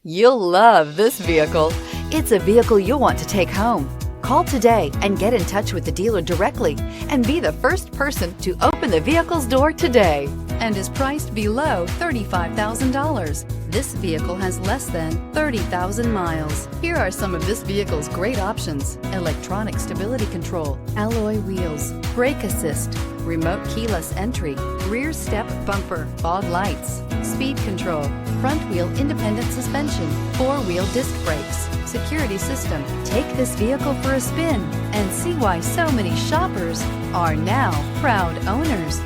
You'll love this vehicle. It's a vehicle you'll want to take home. Call today and get in touch with the dealer directly and be the first person to open the vehicle's door today, and is priced below $35,000. This vehicle has less than 30,000 miles. Here are some of this vehicle's great options: electronic stability control, alloy wheels, brake assist, remote keyless entry, rear step bumper, fog lights, speed control, front wheel independent suspension, four-wheel disc brakes, security system. Take this vehicle for a spin and see why so many shoppers are now proud owners.